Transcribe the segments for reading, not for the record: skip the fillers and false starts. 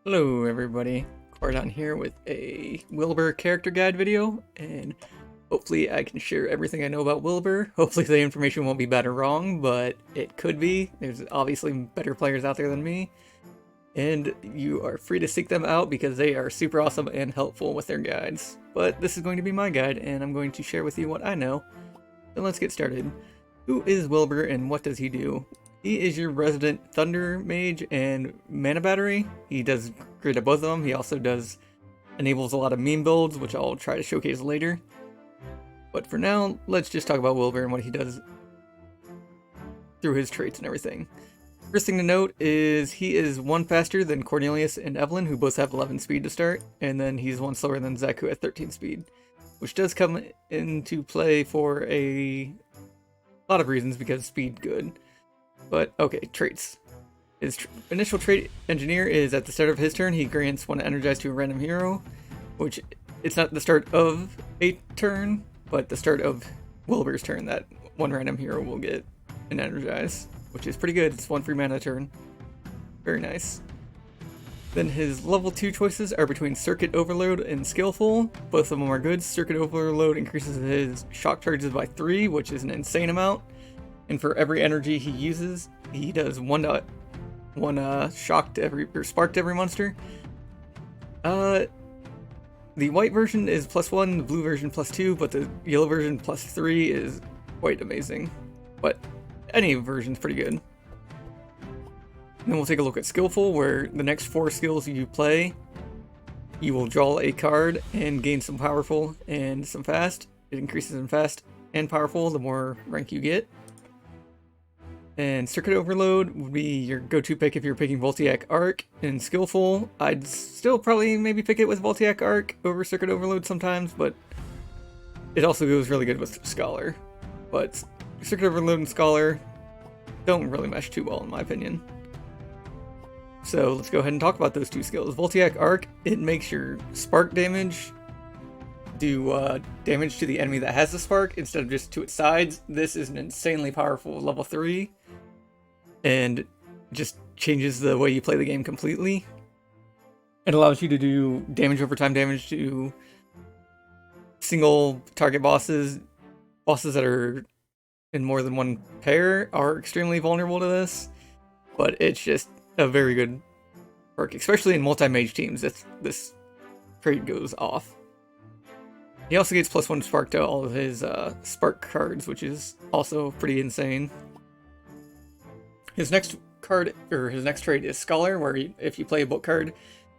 Hello everybody, Cordon here with a Wilbur character guide video, and hopefully I can share everything I know about Wilbur. Hopefully the information won't be bad or wrong, but it could be. There's obviously better players out there than me, and you are free to seek them out because they are super awesome and helpful with their guides. But this is going to be my guide, and I'm going to share with you what I know. So let's get started. Who is Wilbur and what does he do? He is your resident Thunder Mage and Mana Battery. He does great at both of them. He also enables a lot of meme builds, which I'll try to showcase later. But for now, let's just talk about Wilbur and what he does through his traits and everything. First thing to note is he is one faster than Cornelius and Evelyn, who both have 11 speed to start, and then he's one slower than Zach, who has 13 speed, which does come into play for a lot of reasons because speed good. But okay, traits. His initial trait Engineer is at the start of his turn, he grants one energize to a random hero, which it's not the start of a turn, but the start of Wilbur's turn that one random hero will get an energize, which is pretty good. It's one free mana a turn. Very nice. Then his level 2 choices are between Circuit Overload and Skillful. Both of them are good. Circuit Overload increases his shock charges by 3, which is an insane amount. And for every energy he uses, he does one shock to every, or spark to every monster. The white version is +1, the blue version +2, but the yellow version +3 is quite amazing. But any version's pretty good. And then we'll take a look at Skillful, where the next 4 skills you play, you will draw a card and gain some powerful and some fast. It increases in fast and powerful the more rank you get. And Circuit Overload would be your go-to pick if you're picking Voltiac Arc. And Skillful, I'd still probably maybe pick it with Voltiac Arc over Circuit Overload sometimes, but it also goes really good with Scholar. But Circuit Overload and Scholar don't really mesh too well in my opinion. So let's go ahead and talk about those 2 skills. Voltiac Arc, it makes your spark damage do damage to the enemy that has the spark instead of just to its sides. This is an insanely powerful level 3 and just changes the way you play the game completely. It allows you to do damage over time damage to single target bosses. Bosses that are in more than one pair are extremely vulnerable to this, but it's just a very good perk, especially in multi-mage teams. This trait goes off. He also gets +1 spark to all of his spark cards, which is also pretty insane. His next card, or his next trait is Scholar, where if you play a book card,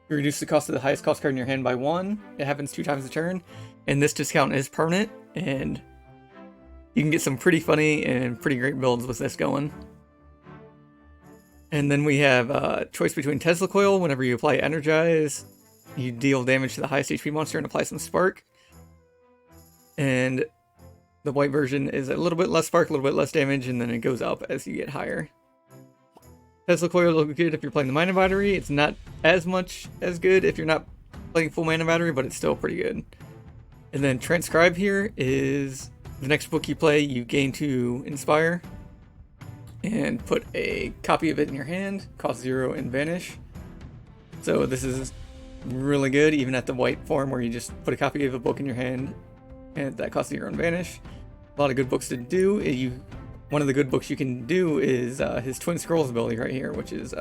you reduce the cost of the highest cost card in your hand by 1. It happens 2 times a turn, and this discount is permanent, and you can get some pretty funny and pretty great builds with this going. And then we have a choice between Tesla Coil. Whenever you apply Energize, you deal damage to the highest HP monster and apply some Spark. And the white version is a little bit less spark, a little bit less damage, and then it goes up as you get higher. Tesla Coil will look good if you're playing the Mana Battery. It's not as much as good if you're not playing full Mana Battery, but it's still pretty good. And then Transcribe here is the next book you play, you gain to Inspire. And put a copy of it in your hand, cost 0 and vanish. So this is really good, even at the white form where you just put a copy of a book in your hand and that costs 0 and vanish. A lot of good books to do. One of the good books you can do is his Twin Scrolls ability right here, which is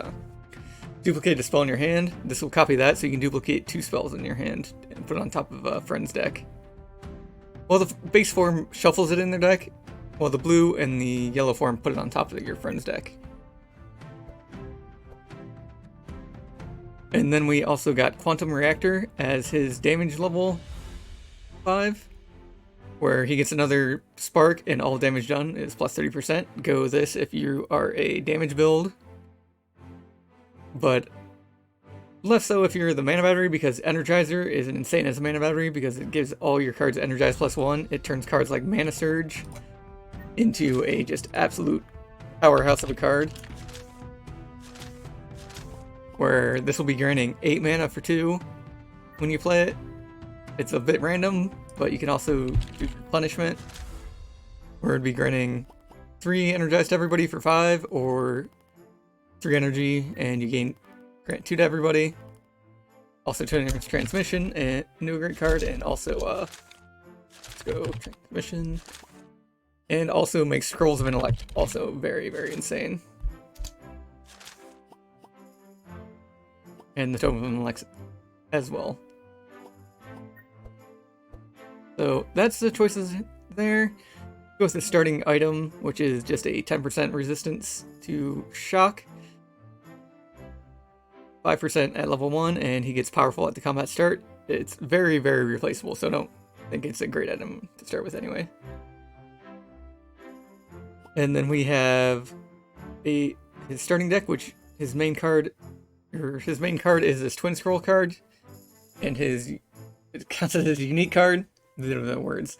duplicate a spell in your hand. This will copy that, so you can duplicate 2 spells in your hand and put it on top of a friend's deck. Well, the base form shuffles it in their deck, while the blue and the yellow form put it on top of your friend's deck. And then we also got Quantum Reactor as his damage level 5. Where he gets another spark and all damage done is +30%. Go this if you are a damage build. But less so if you're the Mana Battery, because Energizer is an insane as a Mana Battery because it gives all your cards Energize +1. It turns cards like Mana Surge into a just absolute powerhouse of a card. Where this will be granting 8 mana for 2 when you play it. It's a bit random, but you can also do replenishment, where it'd be granting 3 energized to everybody for 5, or 3 energy and you grant 2 to everybody. Also turning transmission and new great card, and also let's go transmission. And also makes Scrolls of Intellect, also very, very insane. And the Tome of Intellect as well. So that's the choices there. Go with the starting item, which is just a 10% resistance to shock. 5% at level 1, and he gets powerful at the combat start. It's very, very replaceable, so I don't think it's a great item to start with anyway. And then we have his starting deck, which his main card is this Twin Scroll card, and it counts as his unique card, the words,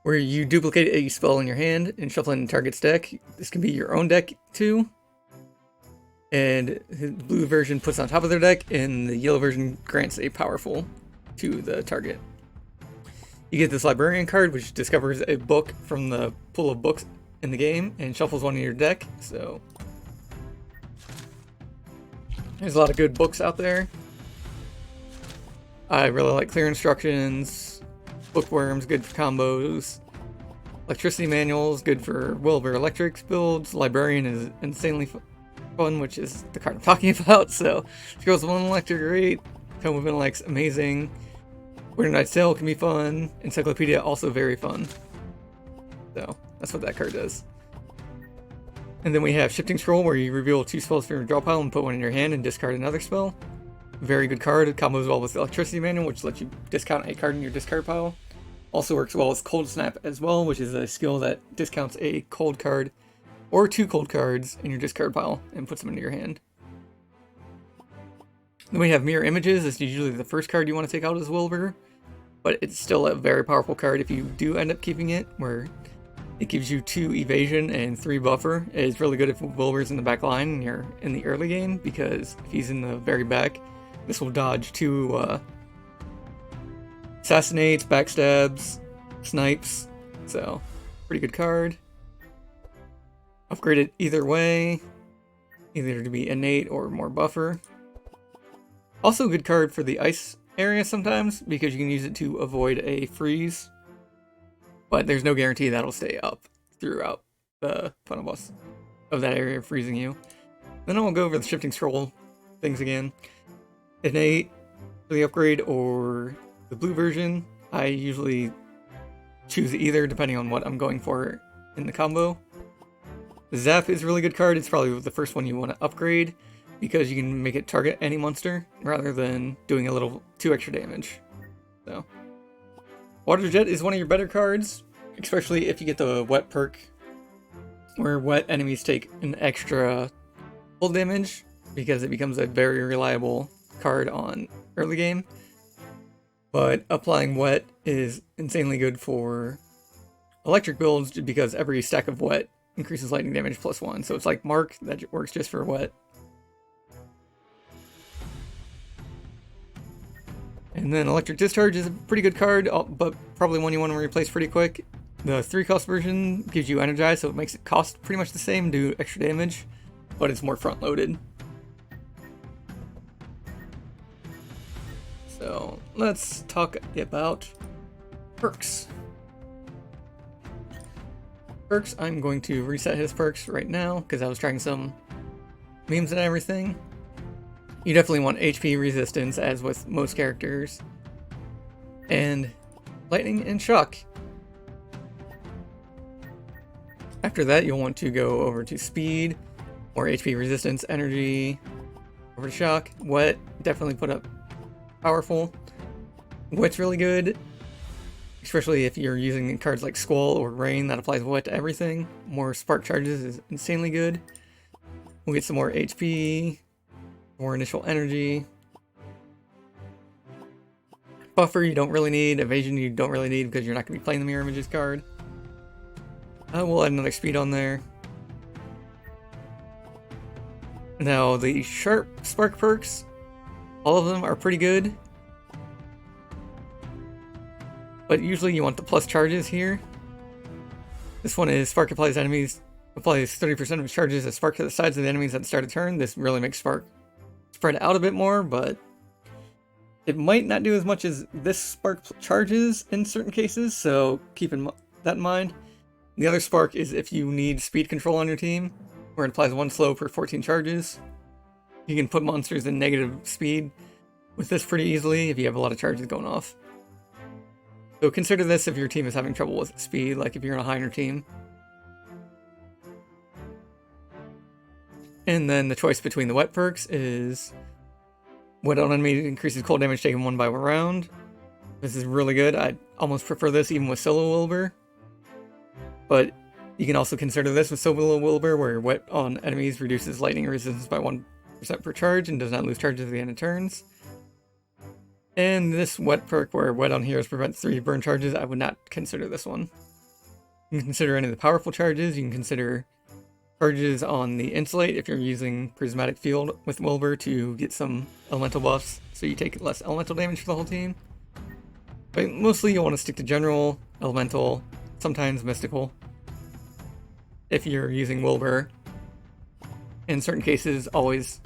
where you duplicate a spell in your hand and shuffle in the target's deck. This can be your own deck too. And the blue version puts on top of their deck, and the yellow version grants a powerful to the target. You get this Librarian card, which discovers a book from the pool of books in the game and shuffles one in your deck. So there's a lot of good books out there. I really like Clear Instructions, Bookworms, good for combos. Electricity Manuals, good for Wilbur Electrics builds. Librarian is insanely fun, which is the card I'm talking about. So Scrolls of Intellect are great. Tome of Intellect's amazing. Winter Night's Tale can be fun. Encyclopedia also very fun. So that's what that card does. And then we have Shifting Scroll, where you reveal 2 spells from your draw pile and put one in your hand and discard another spell. Very good card. It combos well with the Electricity Manual, which lets you discount a card in your discard pile. Also works well with Cold Snap as well, which is a skill that discounts a cold card or 2 cold cards in your discard pile and puts them into your hand. Then we have Mirror Images. It's usually the first card you want to take out as Wilbur, but it's still a very powerful card if you do end up keeping it, where it gives you 2 evasion and 3 buffer. It's really good if Wilbur's in the back line and you're in the early game, because if he's in the very back, this will dodge 2 assassinates, backstabs, snipes. So pretty good card. Upgrade it either way, either to be innate or more buffer. Also a good card for the ice area sometimes, because you can use it to avoid a freeze, but there's no guarantee that'll stay up throughout the fun of that area freezing you. Then I'll go over the Shifting Scroll things again. Innate for the upgrade or the blue version. I usually choose either depending on what I'm going for in the combo. Zap is a really good card. It's probably the first one you want to upgrade, because you can make it target any monster rather than doing a little 2 extra damage. So Water Jet is one of your better cards, especially if you get the wet perk, where wet enemies take an extra full damage, because it becomes a very reliable card on early game. But applying wet is insanely good for electric builds, because every stack of wet increases lightning damage +1. So it's like Mark, that works just for wet. And then Electric Discharge is a pretty good card, but probably one you want to replace pretty quick. The 3-cost version gives you Energize, so it makes it cost pretty much the same, do extra damage, but it's more front-loaded. So let's talk about perks. Perks, I'm going to reset his perks right now, because I was trying some memes and everything. You definitely want HP resistance, as with most characters, and lightning and shock. After that, you'll want to go over to speed, or HP resistance, energy, over to shock. Wet, definitely put up powerful. Wet's really good, especially if you're using cards like Squall or Rain that applies wet to everything. More spark charges is insanely good. We'll get some more HP, more initial energy. Buffer you don't really need. Evasion you don't really need, because you're not going to be playing the Mirror Images card. We'll add another speed on there. Now the sharp spark perks, all of them are pretty good, but usually you want the plus charges here. This one is Spark applies 30% of its charges as spark to the sides of the enemies at the start of turn. This really makes spark spread out a bit more, but It might not do as much as this spark charges in certain cases, so keep that in mind. The other spark is if you need speed control on your team, where it applies 1 slow per 14 charges. You can put monsters in negative speed with this pretty easily if you have a lot of charges going off. So consider this if your team is having trouble with speed, like if you're on a higher team. And then the choice between the wet perks is wet on enemy increases cold damage taken 1 by round. This is really good. I almost prefer this even with solo Wilbur. But you can also consider this with solo Wilbur, where wet on enemies reduces lightning resistance by 1% per charge and does not lose charges at the end of turns. And this wet perk where wet on heroes prevents 3 burn charges, I would not consider this one. You can consider any of the powerful charges. You can consider charges on the insulate if you're using prismatic field with Wilbur to get some elemental buffs, so you take less elemental damage for the whole team. But mostly you'll want to stick to general, elemental, sometimes mystical. If you're using Wilbur, in certain cases, always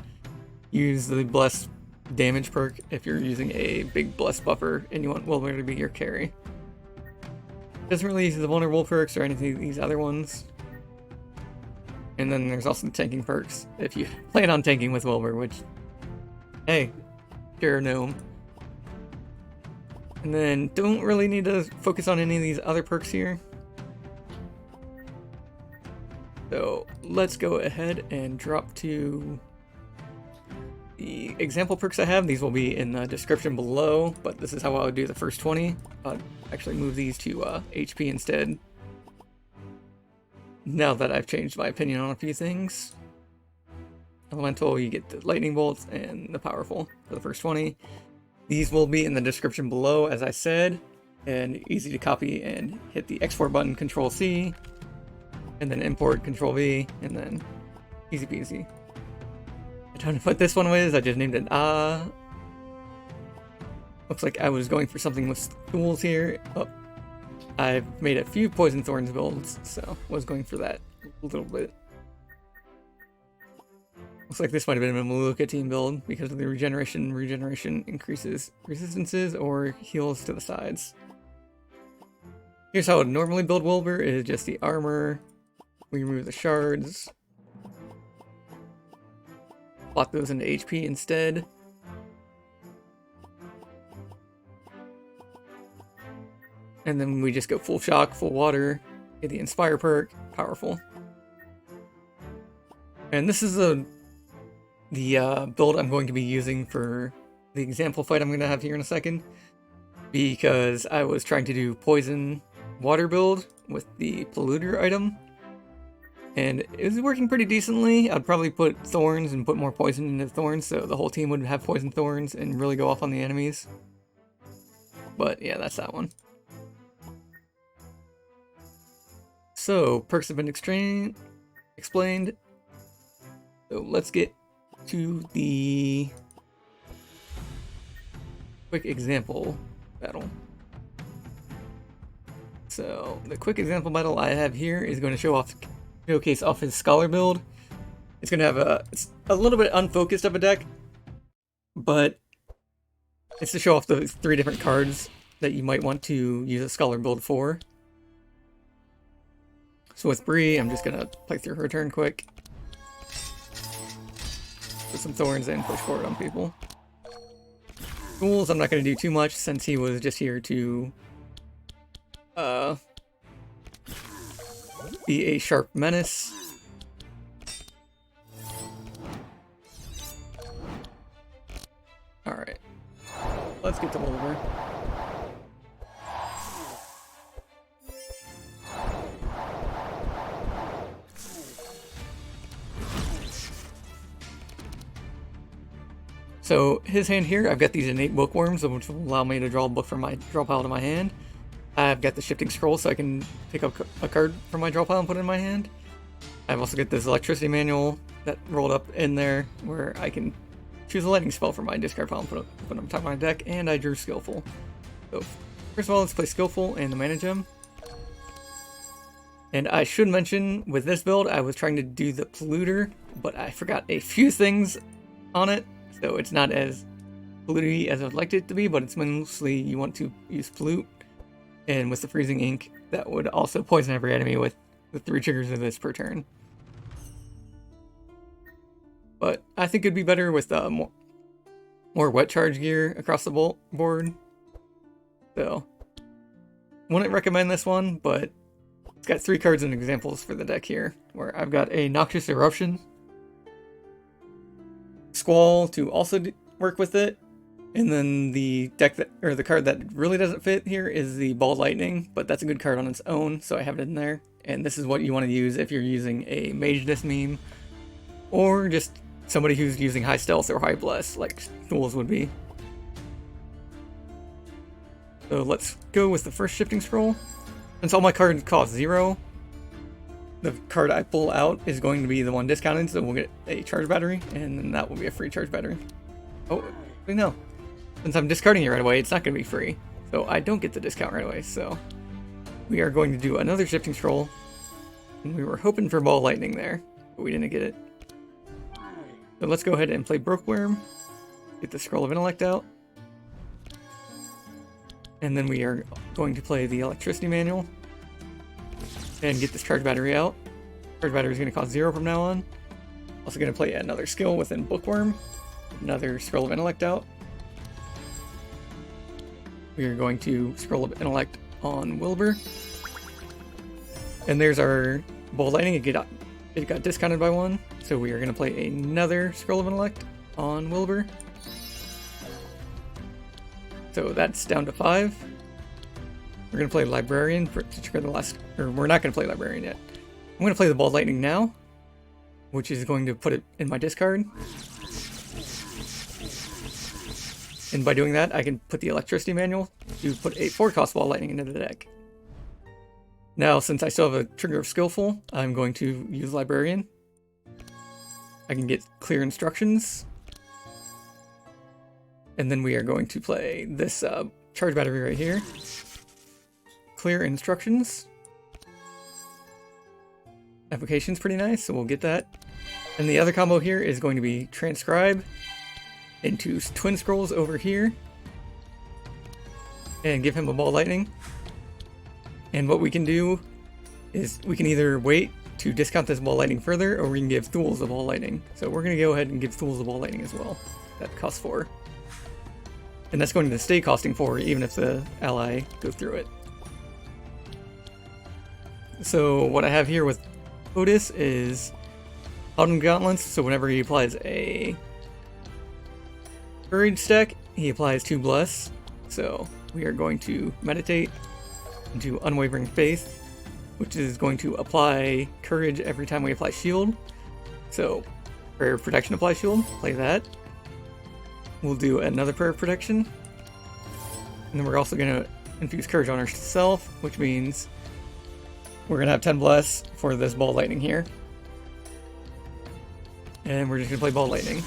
use the bless damage perk if you're using a big bless buffer and you want Wilbur to be your carry. Doesn't really use the vulnerable perks or anything of these other ones. And then there's also the tanking perks if you plan on tanking with Wilbur, which, hey, sure, gnome. And then don't really need to focus on any of these other perks here. So let's go ahead and drop to the example perks I have. These will be in the description below, but this is how I would do the first 20. I'll actually move these to HP instead, now that I've changed my opinion on a few things. Elemental, you get the lightning bolts and the powerful for the first 20. These will be in the description below, as I said, and easy to copy and hit the export button, Control C, and then import, Control V, and then easy peasy. I don't know what this one was, I just named it Looks like I was going for something with tools here. Oh, I've made a few Poison Thorns builds, so I was going for that a little bit. Looks like this might have been a Maluka team build because of the regeneration. Regeneration increases resistances or heals to the sides. Here's how I would normally build Wilbur, is just the armor. We remove the shards. Lock those into HP instead. And then we just go full shock, full water, get the Inspire perk, powerful. And this is the build I'm going to be using for the example fight I'm going to have here in a second, because I was trying to do poison water build with the polluter item, and it was working pretty decently. I'd probably put thorns and put more poison into thorns, so the whole team would have poison thorns and really go off on the enemies. But yeah, that's that one. So, perks have been explained. So let's get to the quick example battle. So the quick example battle I have here is going to showcase off his scholar build. It's going to have it's a little bit unfocused of a deck, but it's to show off the 3 different cards that you might want to use a scholar build for. So with Bree, I'm just going to play through her turn quick. Put some thorns and push forward on people. Tools, I'm not going to do too much since he was just here to be a sharp menace. Alright. Let's get to Wilbur. So his hand here, I've got these innate bookworms, which will allow me to draw a book from my draw pile to my hand. I've got the shifting scroll, so I can pick up a card from my draw pile and put it in my hand. I've also got this electricity manual that rolled up in there, where I can choose a lightning spell from my discard pile and put it on top of my deck, and I drew Skillful. So first of all, let's play Skillful and the Mana Gem. And I should mention, with this build, I was trying to do the Polluter, but I forgot a few things on it. So it's not as polluty as I would like it to be, but it's mostly you want to use pollute. And with the freezing ink, that would also poison every enemy with the 3 triggers of this per turn. But I think it'd be better with more wet charge gear across the board. So, wouldn't recommend this one, but it's got 3 cards and examples for the deck here, where I've got a Noxious Eruption, Squall to also work with it, and then the the card that really doesn't fit here is the Ball Lightning, but that's a good card on its own, so I have it in there. And this is what you want to use if you're using a Mage Disc meme, or just somebody who's using high stealth or high bless, like Tools would be. So let's go with the first shifting scroll. Since all my cards cost 0, the card I pull out is going to be the one discounted, so we'll get a charge battery, and then that will be a free charge battery. Oh, wait, no. Since I'm discarding it right away, it's not going to be free. So I don't get the discount right away, so we are going to do another shifting scroll. And we were hoping for Ball Lightning there, but we didn't get it. So let's go ahead and play Brookworm. Get the Scroll of Intellect out. And then we are going to play the Electricity Manual. And get this charge battery out. Charge battery is going to cost 0 from now on. Also going to play another skill within Bookworm. Another Scroll of Intellect out. We are going to Scroll of Intellect on Wilbur. And there's our Ball Lightning. It got discounted by 1. So we are going to play another Scroll of Intellect on Wilbur. So that's down to 5. We're going to play Librarian to trigger the last... Or we're not going to play Librarian yet. I'm going to play the Ball Lightning now, which is going to put it in my discard. And by doing that, I can put the Electricity Manual to put a 4-cost Ball Lightning into the deck. Now, since I still have a trigger of Skillful, I'm going to use Librarian. I can get Clear Instructions. And then we are going to play this charge battery right here. Clear Instructions. Application's pretty nice, so we'll get that. And the other combo here is going to be Transcribe into Twin Scrolls over here. And give him a Ball Lightning. And what we can do is we can either wait to discount this Ball Lightning further, or we can give Tools a Ball Lightning. So we're going to go ahead and give Tools a Ball Lightning as well. That costs 4. And that's going to stay costing 4 even if the ally goes through it. So what I have here with Otis is Autumn Gauntlets, so whenever he applies a Courage stack, he applies 2 Bless. So we are going to Meditate into Unwavering Faith, which is going to apply Courage every time we apply Shield. So Prayer of Protection apply Shield, play that. We'll do another Prayer of Protection. And then we're also going to infuse Courage on ourselves, which means we're going to have 10 Bless for this Ball Lightning here. And we're just going to play Ball Lightning.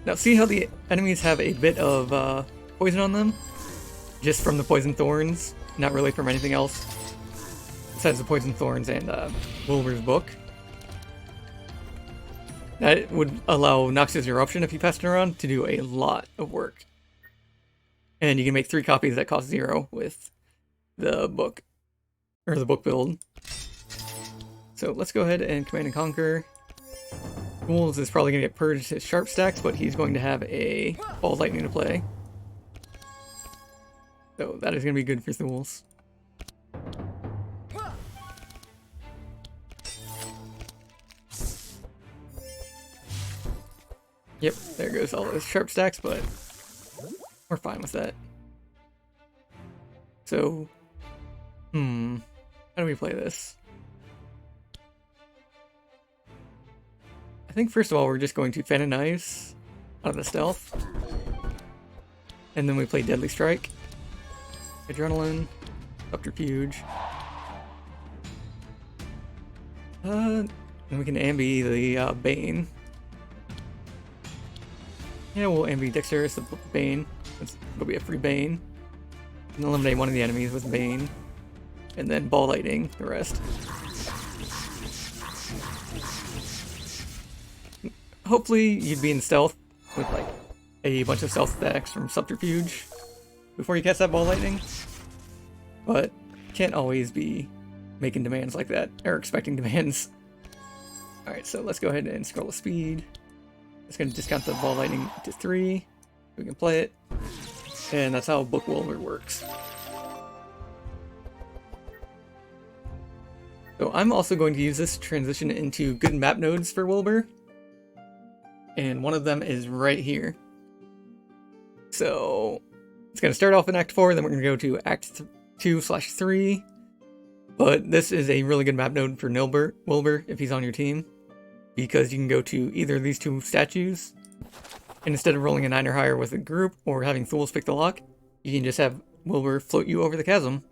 Now see how the enemies have a bit of poison on them? Just from the Poison Thorns, not really from anything else. Besides the Poison Thorns and Wilbur's book. That would allow Noxious Eruption, if you pass it around, to do a lot of work. And you can make 3 copies that cost 0 with the book, or the book build. So let's go ahead and Command and Conquer. Tools is probably going to get purged his sharp stacks, but he's going to have a Ball Lightning to play. So that is going to be good for Tools. Yep, there goes all those sharp stacks, but we're fine with that. So, how do we play this? I think first of all we're just going to Fan of Knives out of the stealth. And then we play Deadly Strike. Adrenaline. Subterfuge. Then we can ambi the Bane. Yeah, we'll ambi Dexterous the Bane. It'll be a free Bane. And eliminate one of the enemies with Bane. And then Ball Lightning the rest. hopefully you'd be in stealth with like a bunch of stealth stacks from Subterfuge before you cast that ball lightning. But can't always be making demands like that, or expecting demands. Alright, so let's go ahead and scroll the speed. It's going to discount the ball lightning to 3. We can play it. And that's how Book Wilbur works. So I'm also going to use this to transition into good map nodes for Wilbur. And one of them is right here. So it's going to start off in Act 4, then we're going to go to Act 2/3. But this is a really good map node for Wilbur if he's on your team. Because you can go to either of these 2 statues. And instead of rolling a 9 or higher with a group or having Fools pick the lock, you can just have Wilbur float you over the chasm.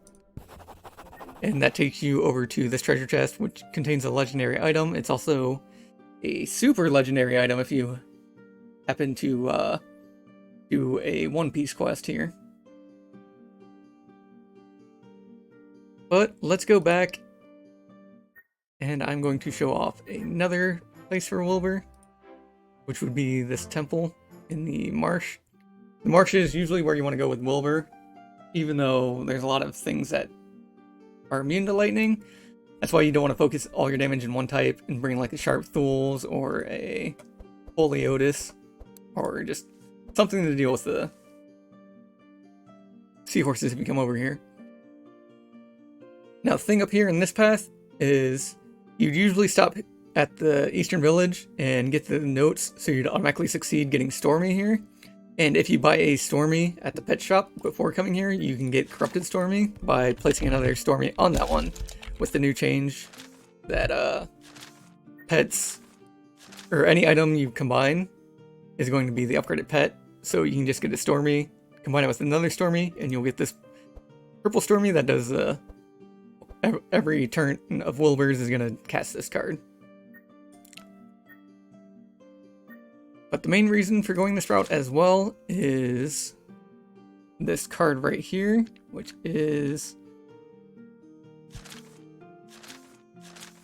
And that takes you over to this treasure chest, which contains a legendary item. It's also a super legendary item if you happen to do a One Piece quest here. But let's go back, and I'm going to show off another place for Wilbur, which would be this temple in the marsh. The marsh is usually where you want to go with Wilbur, even though there's a lot of things that are immune to lightning. That's why you don't want to focus all your damage in one type and bring like a Sharp Thools or a Holy Otis, or just something to deal with the seahorses if you come over here. Now, the thing up here in this path is you'd usually stop at the Eastern Village and get the notes, so you'd automatically succeed getting Stormy here. And if you buy a Stormy at the pet shop before coming here, you can get Corrupted Stormy by placing another Stormy on that one. With the new change that pets, or any item you combine, is going to be the upgraded pet. So you can just get a Stormy, combine it with another Stormy, and you'll get this purple Stormy that does every turn of Wilbur's is going to cast this card. But the main reason for going this route as well is this card right here, which is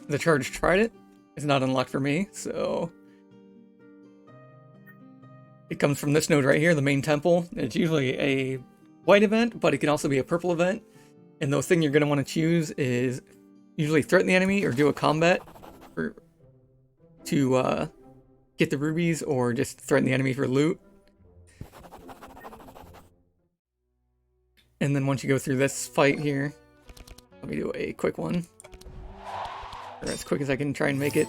the Charged Trident. It's not unlocked for me, so it comes from this node right here, the main temple. It's usually a white event, but it can also be a purple event. And the thing you're going to want to choose is usually threaten the enemy or do a combat to get the rubies, or just threaten the enemy for loot. And then once you go through this fight here, let me do a quick one, or as quick as I can try and make it.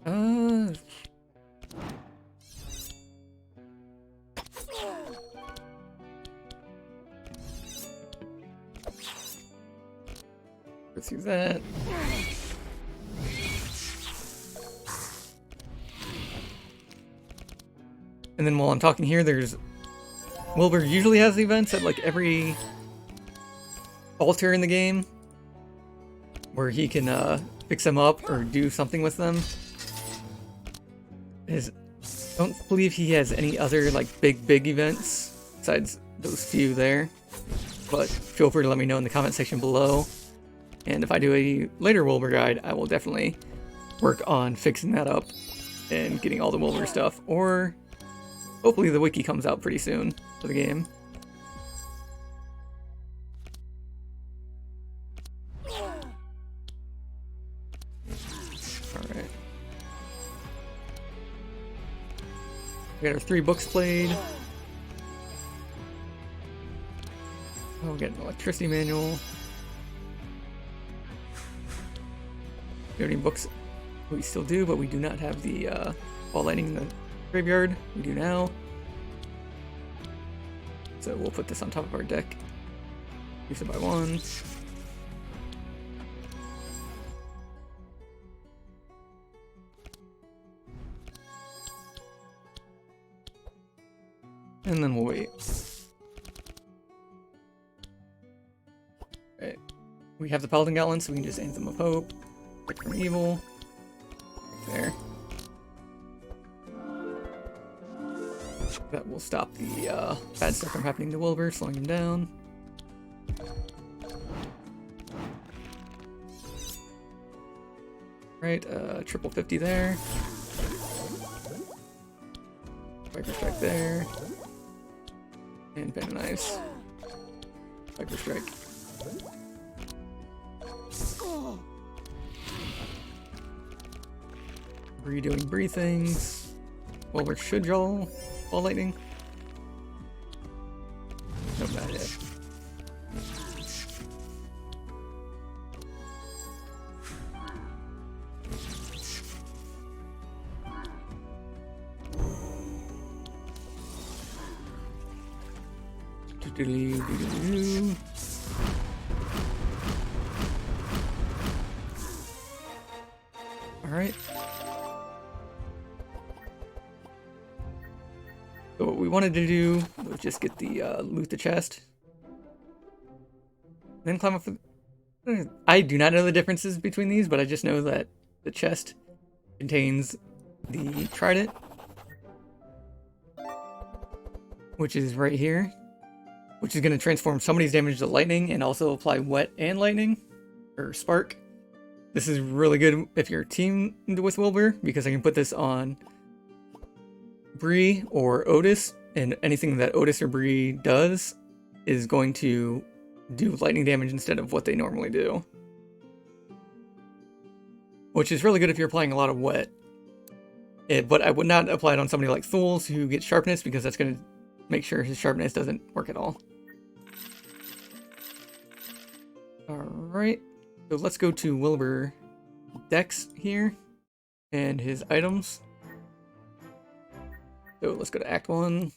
Go through that. And then while I'm talking here, there's Wilbur usually has events at like every altar in the game where he can fix them up or do something with them. I don't believe he has any other like big events besides those few there, but feel free to let me know in the comment section below. And if I do a later Wilbur guide, I will definitely work on fixing that up and getting all the Wilbur stuff, or hopefully the wiki comes out pretty soon for the game. Alright. We got our 3 books played. Oh, we got an electricity manual. Do any books? We still do, but we do not have the ball lightning in the graveyard. We do now. So we'll put this on top of our deck. Use it by 1. And then we'll wait. Alright. We have the Paladin Gauntlets, so we can just Anthem of Hope. Pick from Evil. There. That will stop the bad stuff from happening to Wilbur, slowing him down. Right. Alright, triple 50 there. Viper Strike there. And Venom Knives. Viper Strike. Bree doing Bree things. Wilbur should draw Ball Lightning. Nope, not yet. Alright. So what we wanted to do was just get the loot the chest. Then climb up for I do not know the differences between these, but I just know that the chest contains the trident, which is right here, which is going to transform somebody's damage to lightning and also apply wet and lightning, or spark. This is really good if you're teamed with Wilbur, because I can put this on Bree or Otis, and anything that Otis or Bree does is going to do lightning damage instead of what they normally do. Which is really good if you're applying a lot of wet. But I would not apply it on somebody like Thules who gets sharpness, because that's going to make sure his sharpness doesn't work at all. Alright, so let's go to Wilbur Dex here, and his items. So let's go to Act 1.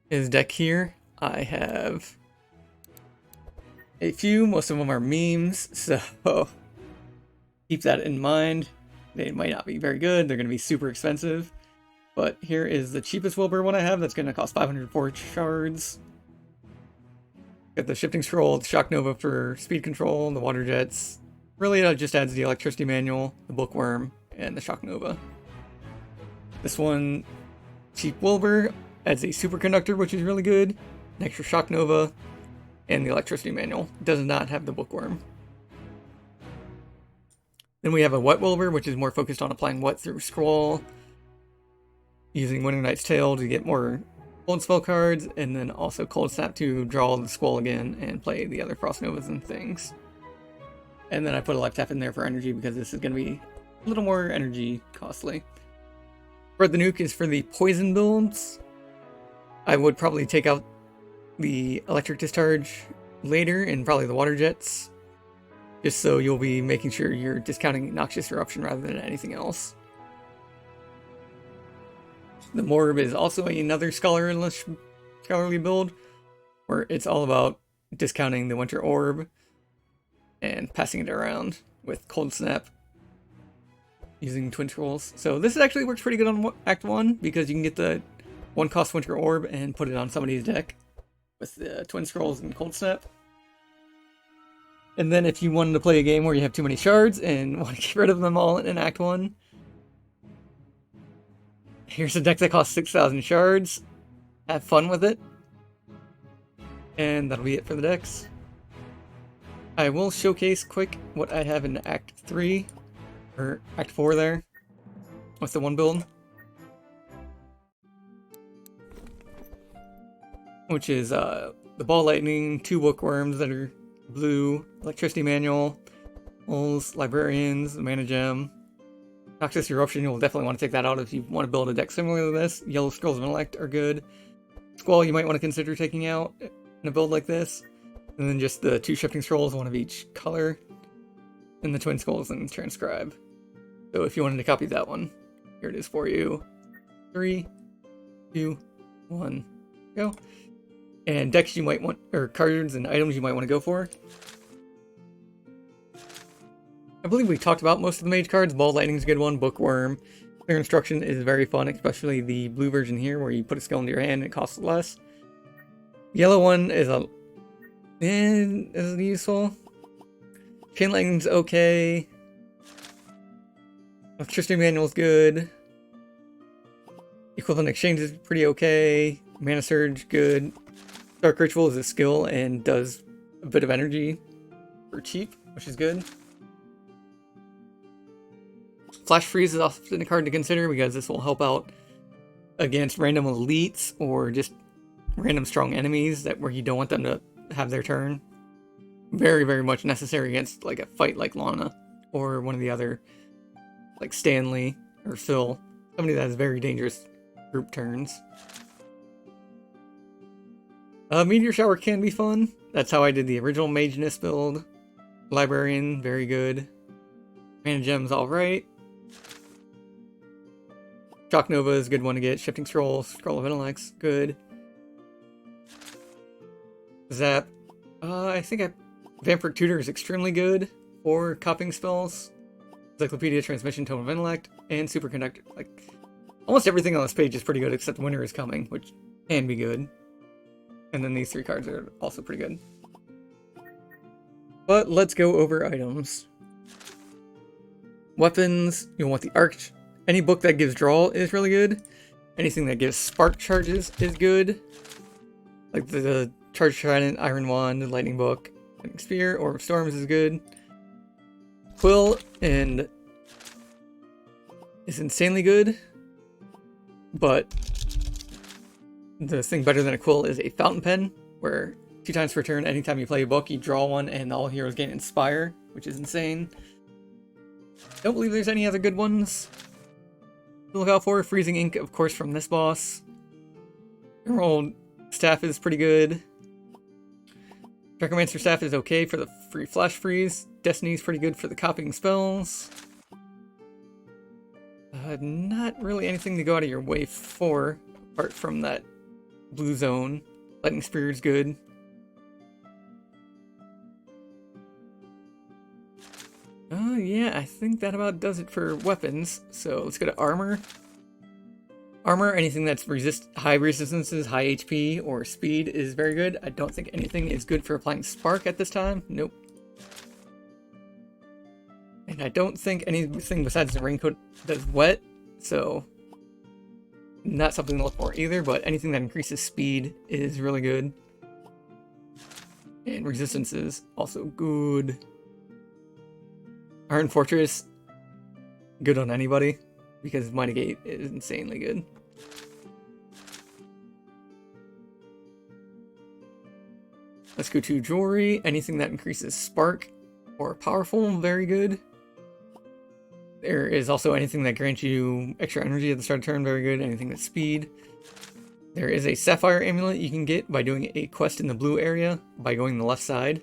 His deck here, I have a few, most of them are memes, so keep that in mind. They might not be very good, they're going to be super expensive. But here is the cheapest Wilbur one I have, that's going to cost 504 shards. Got the shifting scroll, the shock nova for speed control, the water jets. Really, it just adds the electricity manual, the bookworm, and the shock nova. This one, cheap Wilbur, adds a superconductor, which is really good, an extra shock nova, and the electricity manual. It does not have the bookworm. Then we have a wet Wilbur, which is more focused on applying wet through scroll, using Winter Knight's Tale to get more cold spell cards, and then also Cold Snap to draw the Squall again and play the other Frost Novas and things. And then I put a Life Tap in there for energy, because this is going to be a little more energy costly. Spread the Nuke is for the poison builds. I would probably take out the Electric Discharge later, and probably the Water Jets, just so you'll be making sure you're discounting Noxious Eruption rather than anything else. The Morb is also another scholarly build, where it's all about discounting the Winter Orb and passing it around with Cold Snap using Twin Scrolls. So this actually works pretty good on Act 1, because you can get the 1-cost Winter Orb and put it on somebody's deck with the Twin Scrolls and Cold Snap. And then if you wanted to play a game where you have too many shards and want to get rid of them all in Act 1, here's a deck that costs 6,000 shards. Have fun with it. And that'll be it for the decks. I will showcase quick what I have in Act 3, or Act 4 there, with the one build. Which is the Ball Lightning, 2 Bookworms that are blue, Electricity Manual, Moles, Librarians, Mana Gem. Noxious Eruption, you'll definitely want to take that out if you want to build a deck similar to this. Yellow Scrolls of Intellect are good. Squall you might want to consider taking out in a build like this. And then just the 2 Shifting Scrolls, 1 of each color. And the Twin Skulls and Transcribe. So if you wanted to copy that one, here it is for you. 3, 2, 1, go. And decks you might want, or cards and items you might want to go for. I believe we talked about most of the mage cards. Ball Lightning is a good one. Bookworm. Clear Instruction is very fun, especially the blue version here, where you put a skill into your hand and it costs less. Yellow one is is useful. Chain Lightning's okay. Electricity Manual's good. Equivalent Exchange is pretty okay. Mana Surge, good. Dark Ritual is a skill and does a bit of energy for cheap. which is good. Flash freeze is often a card to consider because this will help out against random elites or just random strong enemies where you don't want them to have their turn. Very, very much necessary against like a fight like Lana or one of the other, like Stanley or Phil. Somebody that has very dangerous group turns. Meteor Shower can be fun. That's how I did the original Mageness build. Librarian, very good. Mana Gem's alright. Shock Nova is a good one to get. Shifting Scroll, Scroll of Intellect, good. Zap. I think Vampiric Tutor is extremely good for copying spells. Encyclopedia, Transmission, Tome of Intellect, and Superconductor. Like, almost everything on this page is pretty good except Winter is Coming, which can be good. And then these 3 cards are also pretty good. But let's go over items. Weapons, you'll want the Arch. Any book that gives draw is really good. Anything that gives spark charges is good. Like the Charge Trident, Iron Wand, Lightning Book, Lightning Spear, Orb of Storms is good. Quill and is insanely good. But the thing better than a Quill is a Fountain Pen, where 2 times per turn, anytime you play a book, you draw one and all heroes gain Inspire, which is insane. Don't believe there's any other good ones to look out for. Freezing Ink, of course, from this boss. Emerald Staff is pretty good. Dracomancer Staff is okay for the free Flash Freeze. Destiny's pretty good for the copying spells. Not really anything to go out of your way for, apart from that blue zone. Lightning Spear is good. Yeah, I think that about does it for weapons. So let's go to armor. Armor, anything that's high resistances, high HP, or speed is very good. I don't think anything is good for applying spark at this time. Nope. And I don't think anything besides the raincoat does wet, so not something to look for either, but anything that increases speed is really good. And resistance is also good. Iron Fortress, good on anybody, because Mighty Gate is insanely good. Let's go to jewelry. Anything that increases spark or powerful, very good. There is also anything that grants you extra energy at the start of turn, very good. Anything that's speed. There is a Sapphire Amulet you can get by doing a quest in the blue area by going the left side,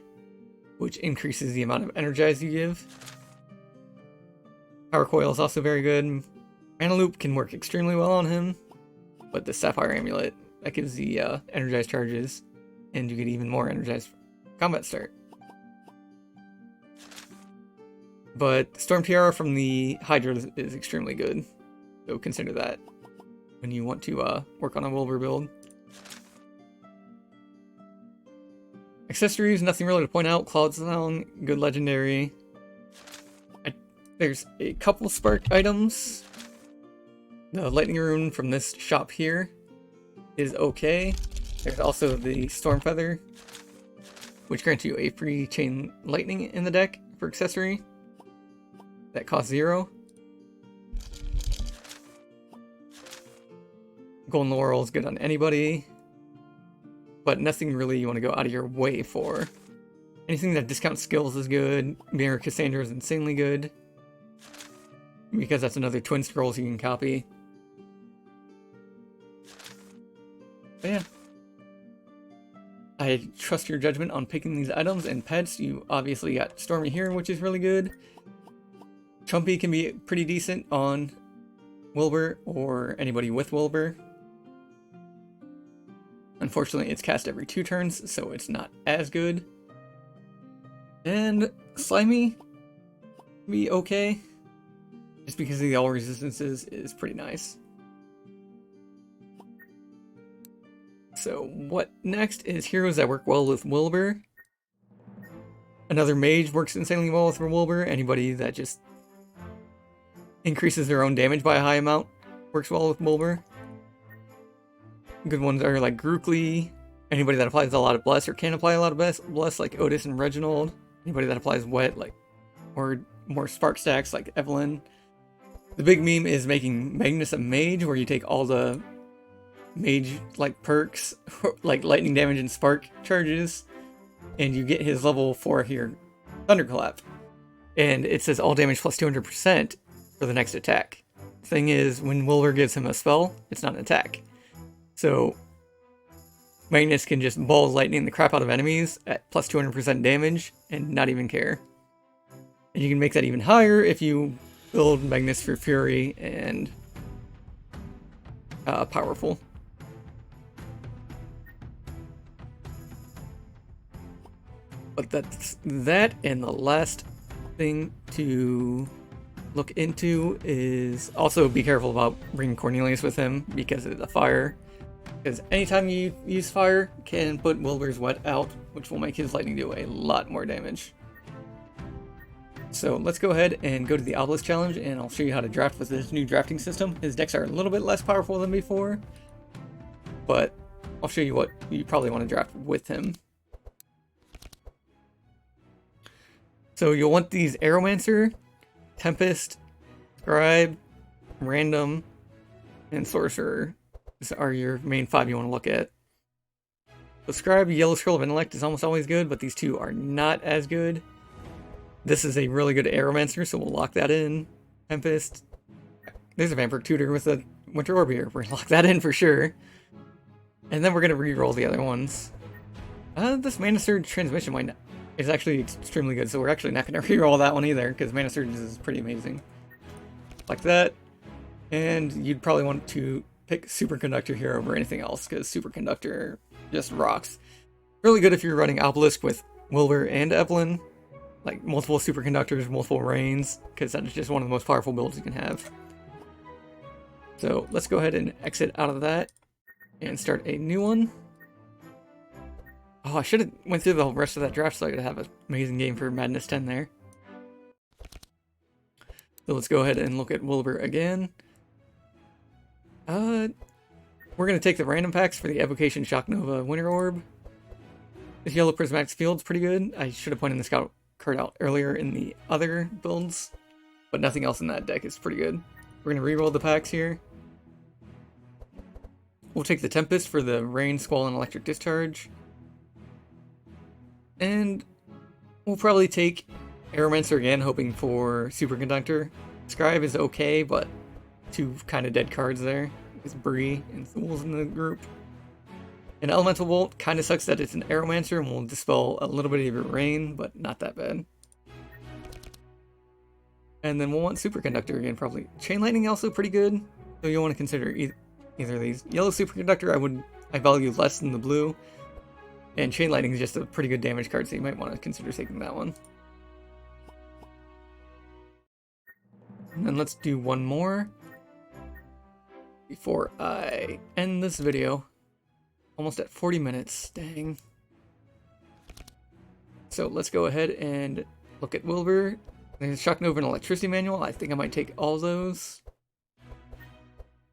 which increases the amount of energize you give. Power Coil is also very good. Mana Loop can work extremely well on him, but the Sapphire Amulet, that gives the energized charges, and you get even more energized combat start. But Storm Tiara from the Hydra is extremely good, so consider that when you want to work on a Wilbur build. Accessories, nothing really to point out. Cloud Sound, good legendary. There's a couple spark items. The Lightning Rune from this shop here is okay. There's also the Storm Feather, which grants you a free Chain Lightning in the deck for accessory. That costs 0. Golden Laurel is good on anybody, but nothing really you want to go out of your way for. Anything that discounts skills is good. Mirror Cassandra is insanely good, because that's another twin scrolls you can copy. But yeah. I trust your judgment on picking these items and pets. You obviously got Stormy here, which is really good. Chumpy can be pretty decent on Wilbur or anybody with Wilbur. Unfortunately, it's cast every 2 turns, so it's not as good. And Slimy be okay, just because of the all resistances is pretty nice. So what next is heroes that work well with Wilbur. Another mage works insanely well with Wilbur. Anybody that just increases their own damage by a high amount works well with Wilbur. Good ones are like Grookly. Anybody that applies a lot of Bless or can apply a lot of Bless like Otis and Reginald anybody that applies wet, like, or more spark stacks like Evelyn. The big meme is making Magnus a mage, where you take all the mage like perks, like lightning damage and spark charges, and you get his level 4 here, Thunderclap. And it says all damage plus 200% for the next attack. Thing is, when Wilbur gives him a spell, it's not an attack. So Magnus can just ball lightning the crap out of enemies at plus 200% damage and not even care. And you can make that even higher if you build Magnus for Fury and Powerful. But that's that, and the last thing to look into is also be careful about bringing Cornelius with him because of the fire. Because anytime you use fire can put Wilbur's wet out, which will make his lightning do a lot more damage. So let's go ahead and go to the Obelisk challenge, and I'll show you how to draft with this new drafting system. His decks are a little bit less powerful than before, but I'll show you what you probably want to draft with him. So you'll want these Aeromancer, Tempest, Scribe, Random, and Sorcerer. These are your main 5 you want to look at. The Scribe, Yellow Scroll of Intellect is almost always good, but these two are not as good. This is a really good Aeromancer, so we'll lock that in. Tempest. There's a Vampire Tutor with a Winter Orb here. We're going to lock that in for sure. And then we're going to re-roll the other ones. This Mana Surge Transmission might not... It's actually extremely good, so we're actually not going to reroll that one either, because Mana Surge is pretty amazing. Like that. And you'd probably want to pick Superconductor here over anything else, because Superconductor just rocks. Really good if you're running Obelisk with Wilbur and Evelyn. Like multiple Superconductors, multiple Rains, because that is just one of the most powerful builds you can have. So let's go ahead and exit out of that and start a new one. Oh, I should have went through the rest of that draft so I could have an amazing game for Madness 10 there. So let's go ahead and look at Wilbur again. We're going to take the random packs for the Evocation Shock Nova Winter Orb. This Yellow Prismatic Field's pretty good. I should have pointed this card out earlier in the other builds, but nothing else in that deck is pretty good. We're going to reroll the packs here. We'll take the Tempest for the Rain, Squall, and Electric Discharge. And we'll probably take Aeromancer again, hoping for Superconductor. Scribe is okay, but two kind of dead cards there. There's Bree and Thul's in the group. And Elemental Bolt kind of sucks that it's an Aeromancer and will dispel a little bit of your rain, but not that bad. And then we'll want Superconductor again, probably. Chain Lightning also pretty good, so you'll want to consider either of these. Yellow Superconductor I value less than the blue. And Chain Lightning is just a pretty good damage card, so you might want to consider taking that one. And then let's do one more before I end this video. Almost at 40 minutes, dang. So let's go ahead and look at Wilbur. There's Shock Nova and Electricity Manual. I think I might take all those.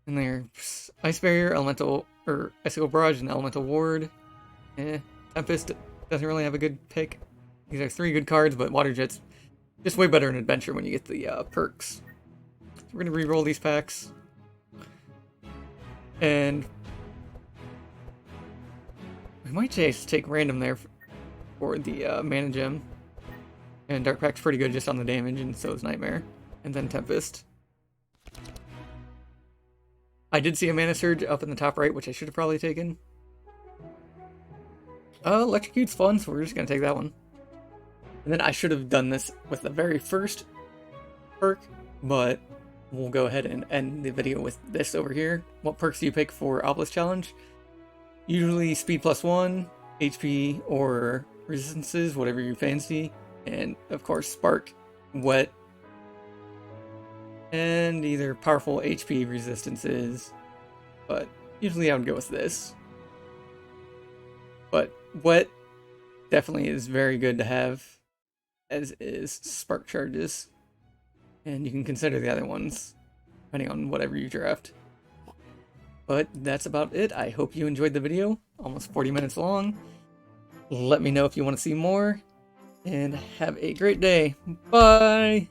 And there's Ice Barrier, Elemental, or Icicle Barrage, and Elemental Ward. Tempest doesn't really have a good pick. These are 3 good cards, but Water Jet's just way better in Adventure when you get the perks. So we're going to re-roll these packs. And we might just take Random there for the Mana Gem. And Dark Pack's pretty good just on the damage, and so is Nightmare. And then Tempest. I did see a Mana Surge up in the top right, which I should have probably taken. Electrocute's fun, so we're just going to take that one. And then I should have done this with the very first perk, but we'll go ahead and end the video with this over here. What perks do you pick for Obelisk Challenge? Usually Speed +1, HP, or Resistances, whatever you fancy. And, of course, Spark, Wet, and either Powerful HP Resistances. But usually I would go with this. But Wet definitely is very good to have, as is Spark Charges. And you can consider the other ones, depending on whatever you draft. But that's about it. I hope you enjoyed the video. Almost 40 minutes long. Let me know if you want to see more. and have a great day. Bye!